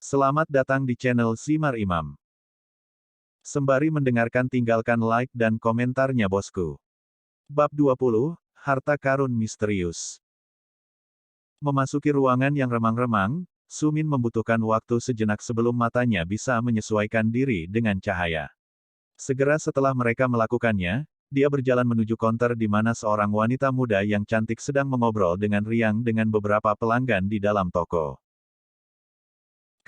Selamat datang di channel Simar Imam. Sembari mendengarkan tinggalkan like dan komentarnya bosku. Bab 20, Harta Karun Misterius. Memasuki ruangan yang remang-remang, Sumin membutuhkan waktu sejenak sebelum matanya bisa menyesuaikan diri dengan cahaya. Segera setelah mereka melakukannya, dia berjalan menuju counter di mana seorang wanita muda yang cantik sedang mengobrol dengan riang dengan beberapa pelanggan di dalam toko.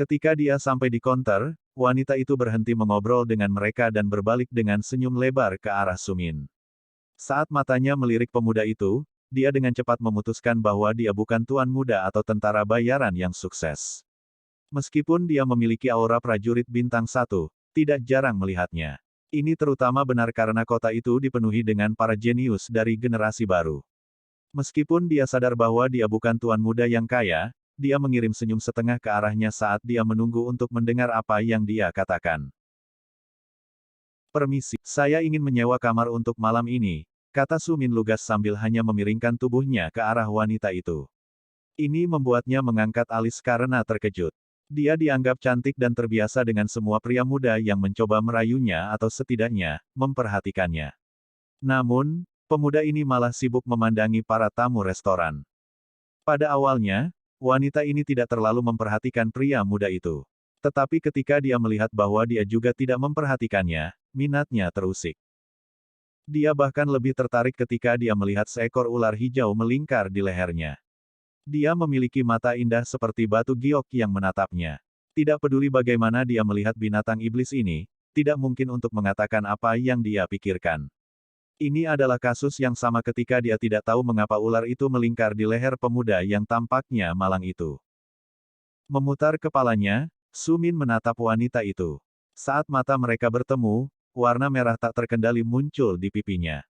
Ketika dia sampai di counter, wanita itu berhenti mengobrol dengan mereka dan berbalik dengan senyum lebar ke arah Sumin. Saat matanya melirik pemuda itu, dia dengan cepat memutuskan bahwa dia bukan tuan muda atau tentara bayaran yang sukses. Meskipun dia memiliki aura prajurit bintang 1, tidak jarang melihatnya. Ini terutama benar karena kota itu dipenuhi dengan para jenius dari generasi baru. Meskipun dia sadar bahwa dia bukan tuan muda yang kaya, dia mengirim senyum setengah ke arahnya saat dia menunggu untuk mendengar apa yang dia katakan. "Permisi, saya ingin menyewa kamar untuk malam ini," kata Sumin lugas sambil hanya memiringkan tubuhnya ke arah wanita itu. Ini membuatnya mengangkat alis karena terkejut. Dia dianggap cantik dan terbiasa dengan semua pria muda yang mencoba merayunya atau setidaknya, memperhatikannya. Namun, pemuda ini malah sibuk memandangi para tamu restoran. Pada awalnya, wanita ini tidak terlalu memperhatikan pria muda itu. Tetapi ketika dia melihat bahwa dia juga tidak memperhatikannya, minatnya terusik. Dia bahkan lebih tertarik ketika dia melihat seekor ular hijau melingkar di lehernya. Dia memiliki mata indah seperti batu giok yang menatapnya. Tidak peduli bagaimana dia melihat binatang iblis ini, tidak mungkin untuk mengatakan apa yang dia pikirkan. Ini adalah kasus yang sama ketika dia tidak tahu mengapa ular itu melingkar di leher pemuda yang tampaknya malang itu. Memutar kepalanya, Sumin menatap wanita itu. Saat mata mereka bertemu, warna merah tak terkendali muncul di pipinya.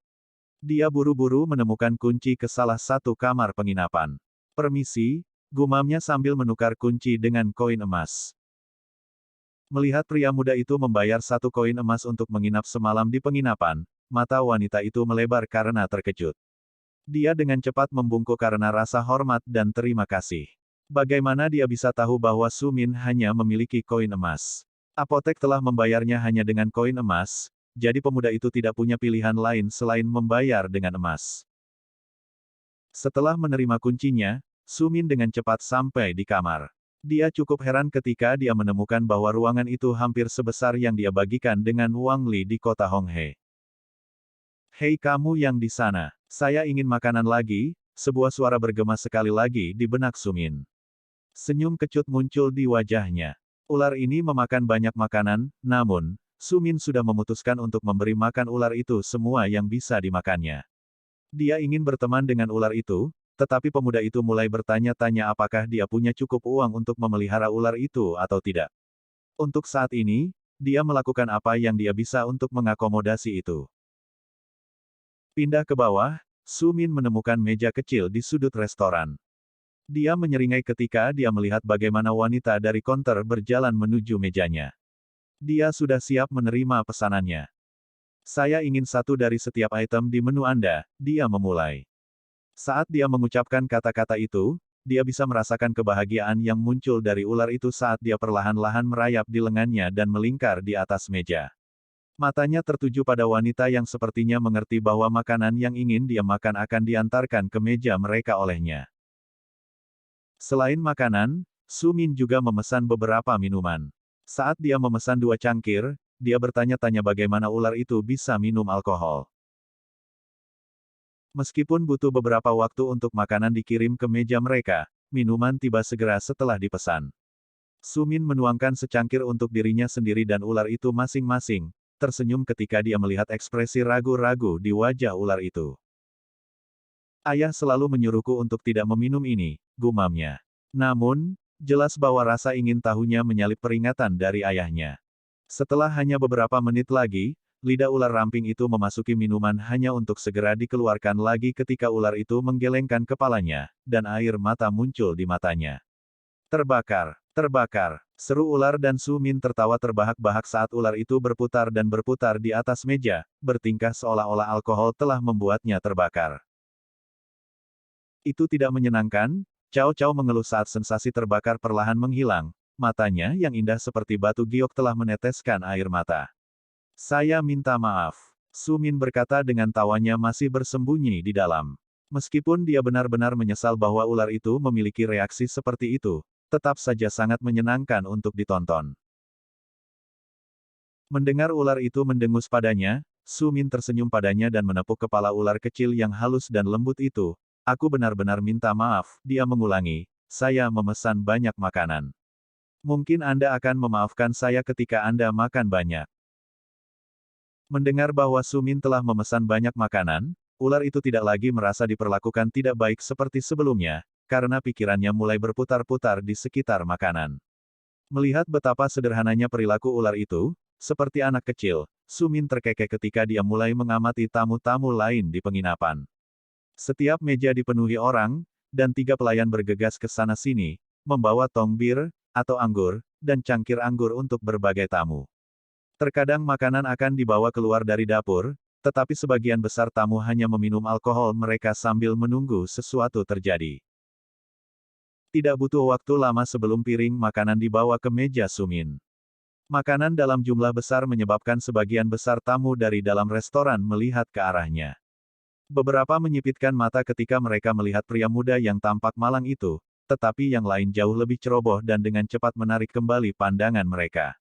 Dia buru-buru menemukan kunci ke salah satu kamar penginapan. "Permisi," gumamnya sambil menukar kunci dengan koin emas. Melihat pria muda itu membayar 1 koin emas untuk menginap semalam di penginapan, mata wanita itu melebar karena terkejut. Dia dengan cepat membungkuk karena rasa hormat dan terima kasih. Bagaimana dia bisa tahu bahwa Sumin hanya memiliki koin emas? Apotek telah membayarnya hanya dengan koin emas, jadi pemuda itu tidak punya pilihan lain selain membayar dengan emas. Setelah menerima kuncinya, Sumin dengan cepat sampai di kamar. Dia cukup heran ketika dia menemukan bahwa ruangan itu hampir sebesar yang dia bagikan dengan Wang Li di kota Honghe. "Hei kamu yang di sana, saya ingin makanan lagi," sebuah suara bergema sekali lagi di benak Sumin. Senyum kecut muncul di wajahnya. Ular ini memakan banyak makanan, namun, Sumin sudah memutuskan untuk memberi makan ular itu semua yang bisa dimakannya. Dia ingin berteman dengan ular itu, tetapi pemuda itu mulai bertanya-tanya apakah dia punya cukup uang untuk memelihara ular itu atau tidak. Untuk saat ini, dia melakukan apa yang dia bisa untuk mengakomodasi itu. Pindah ke bawah, Sumin menemukan meja kecil di sudut restoran. Dia menyeringai ketika dia melihat bagaimana wanita dari konter berjalan menuju mejanya. Dia sudah siap menerima pesanannya. "Saya ingin satu dari setiap item di menu Anda," dia memulai. Saat dia mengucapkan kata-kata itu, dia bisa merasakan kebahagiaan yang muncul dari ular itu saat dia perlahan-lahan merayap di lengannya dan melingkar di atas meja. Matanya tertuju pada wanita yang sepertinya mengerti bahwa makanan yang ingin dia makan akan diantarkan ke meja mereka olehnya. Selain makanan, Sumin juga memesan beberapa minuman. Saat dia memesan 2 cangkir, dia bertanya-tanya bagaimana ular itu bisa minum alkohol. Meskipun butuh beberapa waktu untuk makanan dikirim ke meja mereka, minuman tiba segera setelah dipesan. Sumin menuangkan secangkir untuk dirinya sendiri dan ular itu masing-masing, tersenyum ketika dia melihat ekspresi ragu-ragu di wajah ular itu. "Ayah selalu menyuruhku untuk tidak meminum ini," gumamnya. Namun, jelas bahwa rasa ingin tahunya menyalip peringatan dari ayahnya. Setelah hanya beberapa menit lagi, lidah ular ramping itu memasuki minuman hanya untuk segera dikeluarkan lagi ketika ular itu menggelengkan kepalanya, dan air mata muncul di matanya. "Terbakar! Terbakar!" seru ular dan Sumin tertawa terbahak-bahak saat ular itu berputar dan berputar di atas meja, bertingkah seolah-olah alkohol telah membuatnya terbakar. "Itu tidak menyenangkan," Cao Cao mengeluh saat sensasi terbakar perlahan menghilang, matanya yang indah seperti batu giok telah meneteskan air mata. Saya minta maaf. Su Min berkata dengan tawanya masih bersembunyi di dalam. Meskipun dia benar-benar menyesal bahwa ular itu memiliki reaksi seperti itu, tetap saja sangat menyenangkan untuk ditonton. Mendengar ular itu mendengus padanya, Su Min tersenyum padanya dan menepuk kepala ular kecil yang halus dan lembut itu. Aku benar-benar minta maaf, dia mengulangi, saya memesan banyak makanan. Mungkin Anda akan memaafkan saya ketika Anda makan banyak. Mendengar bahwa Su Min telah memesan banyak makanan, ular itu tidak lagi merasa diperlakukan tidak baik seperti sebelumnya, karena pikirannya mulai berputar-putar di sekitar makanan. Melihat betapa sederhananya perilaku ular itu, seperti anak kecil, Su Min terkekeh ketika dia mulai mengamati tamu-tamu lain di penginapan. Setiap meja dipenuhi orang, dan 3 pelayan bergegas ke sana-sini, membawa tong bir, atau anggur, dan cangkir anggur untuk berbagai tamu. Terkadang makanan akan dibawa keluar dari dapur, tetapi sebagian besar tamu hanya meminum alkohol mereka sambil menunggu sesuatu terjadi. Tidak butuh waktu lama sebelum piring makanan dibawa ke meja Su Min. Makanan dalam jumlah besar menyebabkan sebagian besar tamu dari dalam restoran melihat ke arahnya. Beberapa menyipitkan mata ketika mereka melihat pria muda yang tampak malang itu, tetapi yang lain jauh lebih ceroboh dan dengan cepat menarik kembali pandangan mereka.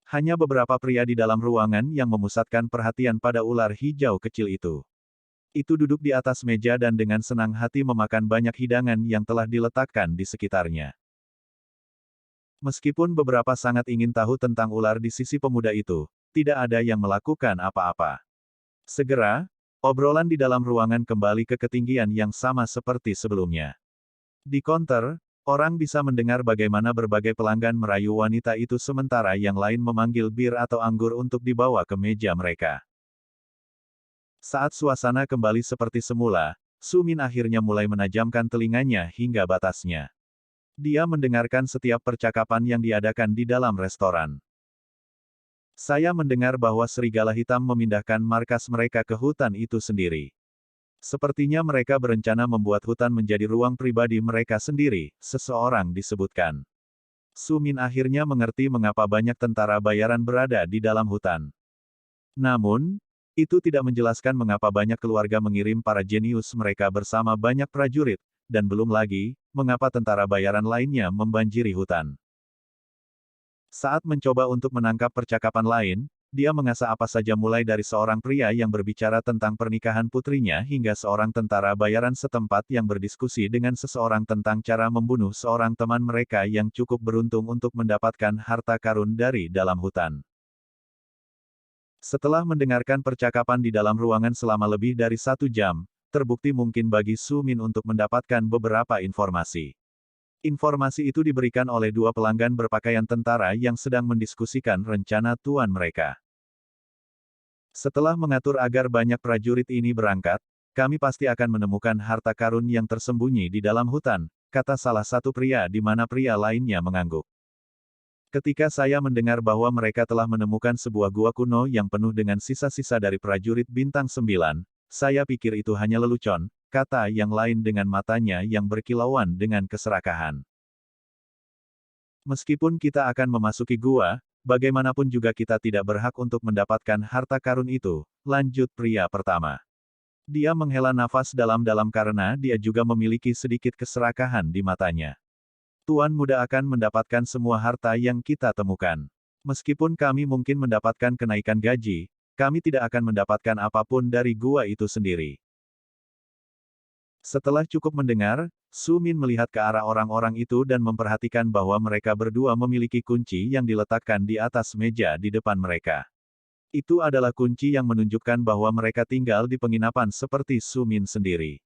Hanya beberapa pria di dalam ruangan yang memusatkan perhatian pada ular hijau kecil itu. Itu duduk di atas meja dan dengan senang hati memakan banyak hidangan yang telah diletakkan di sekitarnya. Meskipun beberapa sangat ingin tahu tentang ular di sisi pemuda itu, tidak ada yang melakukan apa-apa. Segera, obrolan di dalam ruangan kembali ke ketinggian yang sama seperti sebelumnya. Di counter, orang bisa mendengar bagaimana berbagai pelanggan merayu wanita itu sementara yang lain memanggil bir atau anggur untuk dibawa ke meja mereka. Saat suasana kembali seperti semula, Su Min akhirnya mulai menajamkan telinganya hingga batasnya. Dia mendengarkan setiap percakapan yang diadakan di dalam restoran. Saya mendengar bahwa serigala hitam memindahkan markas mereka ke hutan itu sendiri. Sepertinya mereka berencana membuat hutan menjadi ruang pribadi mereka sendiri, seseorang disebutkan. Su Min akhirnya mengerti mengapa banyak tentara bayaran berada di dalam hutan. Namun, itu tidak menjelaskan mengapa banyak keluarga mengirim para jenius mereka bersama banyak prajurit, dan belum lagi, mengapa tentara bayaran lainnya membanjiri hutan. Saat mencoba untuk menangkap percakapan lain, dia mengasah apa saja mulai dari seorang pria yang berbicara tentang pernikahan putrinya hingga seorang tentara bayaran setempat yang berdiskusi dengan seseorang tentang cara membunuh seorang teman mereka yang cukup beruntung untuk mendapatkan harta karun dari dalam hutan. Setelah mendengarkan percakapan di dalam ruangan selama lebih dari 1 jam, terbukti mungkin bagi Su Min untuk mendapatkan beberapa informasi. Informasi itu diberikan oleh 2 pelanggan berpakaian tentara yang sedang mendiskusikan rencana tuan mereka. Setelah mengatur agar banyak prajurit ini berangkat, kami pasti akan menemukan harta karun yang tersembunyi di dalam hutan, kata salah satu pria di mana pria lainnya mengangguk. Ketika saya mendengar bahwa mereka telah menemukan sebuah gua kuno yang penuh dengan sisa-sisa dari prajurit bintang 9, saya pikir itu hanya lelucon, kata yang lain dengan matanya yang berkilauan dengan keserakahan. Meskipun kita akan memasuki gua, bagaimanapun juga kita tidak berhak untuk mendapatkan harta karun itu, lanjut pria pertama. Dia menghela nafas dalam-dalam karena dia juga memiliki sedikit keserakahan di matanya. Tuan muda akan mendapatkan semua harta yang kita temukan. Meskipun kami mungkin mendapatkan kenaikan gaji, kami tidak akan mendapatkan apapun dari gua itu sendiri. Setelah cukup mendengar, Su Min melihat ke arah orang-orang itu dan memperhatikan bahwa mereka berdua memiliki kunci yang diletakkan di atas meja di depan mereka. Itu adalah kunci yang menunjukkan bahwa mereka tinggal di penginapan seperti Su Min sendiri.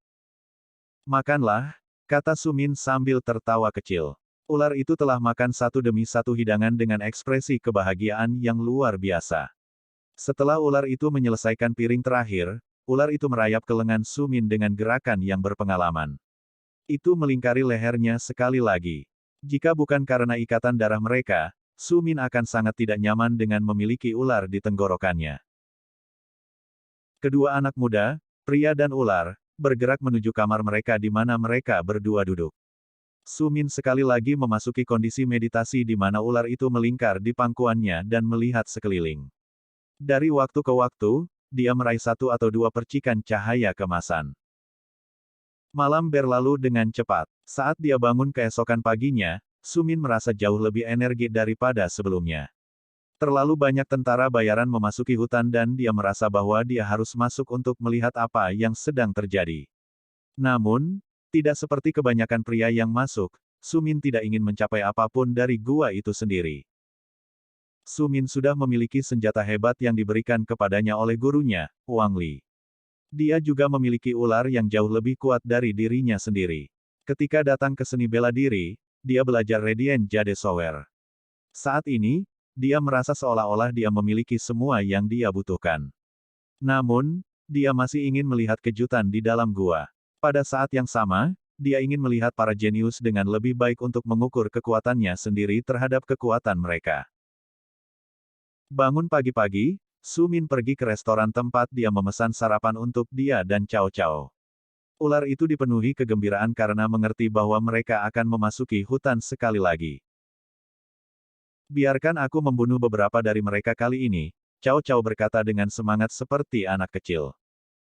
Makanlah, kata Su Min sambil tertawa kecil. Ular itu telah makan satu demi satu hidangan dengan ekspresi kebahagiaan yang luar biasa. Setelah ular itu menyelesaikan piring terakhir, ular itu merayap ke lengan Su Min dengan gerakan yang berpengalaman. Itu melingkari lehernya sekali lagi. Jika bukan karena ikatan darah mereka, Su Min akan sangat tidak nyaman dengan memiliki ular di tenggorokannya. Kedua anak muda, pria dan ular, bergerak menuju kamar mereka di mana mereka berdua duduk. Sumin sekali lagi memasuki kondisi meditasi di mana ular itu melingkar di pangkuannya dan melihat sekeliling. Dari waktu ke waktu, dia meraih satu atau dua percikan cahaya kemasan. Malam berlalu dengan cepat. Saat dia bangun keesokan paginya, Sumin merasa jauh lebih energi daripada sebelumnya. Terlalu banyak tentara bayaran memasuki hutan dan dia merasa bahwa dia harus masuk untuk melihat apa yang sedang terjadi. Namun, tidak seperti kebanyakan pria yang masuk, Sumin tidak ingin mencapai apapun dari gua itu sendiri. Sumin sudah memiliki senjata hebat yang diberikan kepadanya oleh gurunya, Wang Li. Dia juga memiliki ular yang jauh lebih kuat dari dirinya sendiri. Ketika datang ke seni bela diri, dia belajar Radiant Jade Sower. Saat ini, dia merasa seolah-olah dia memiliki semua yang dia butuhkan. Namun, dia masih ingin melihat kejutan di dalam gua. Pada saat yang sama, dia ingin melihat para jenius dengan lebih baik untuk mengukur kekuatannya sendiri terhadap kekuatan mereka. Bangun pagi-pagi, Sumin pergi ke restoran tempat dia memesan sarapan untuk dia dan Cao Cao. Ular itu dipenuhi kegembiraan karena mengerti bahwa mereka akan memasuki hutan sekali lagi. Biarkan aku membunuh beberapa dari mereka kali ini, Cao Cao berkata dengan semangat seperti anak kecil.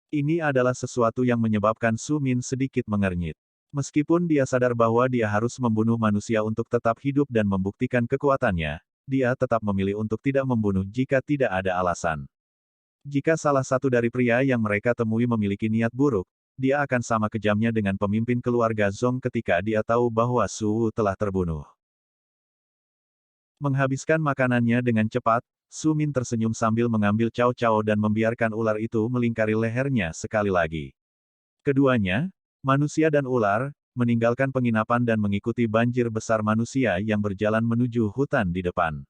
Ini adalah sesuatu yang menyebabkan Sumin sedikit mengernyit. Meskipun dia sadar bahwa dia harus membunuh manusia untuk tetap hidup dan membuktikan kekuatannya, dia tetap memilih untuk tidak membunuh jika tidak ada alasan. Jika salah satu dari pria yang mereka temui memiliki niat buruk, dia akan sama kejamnya dengan pemimpin keluarga Zhong ketika dia tahu bahwa Su Wu telah terbunuh. Menghabiskan makanannya dengan cepat, Su Min tersenyum sambil mengambil Cao Cao dan membiarkan ular itu melingkari lehernya sekali lagi. Keduanya, manusia dan ular, meninggalkan penginapan dan mengikuti banjir besar manusia yang berjalan menuju hutan di depan.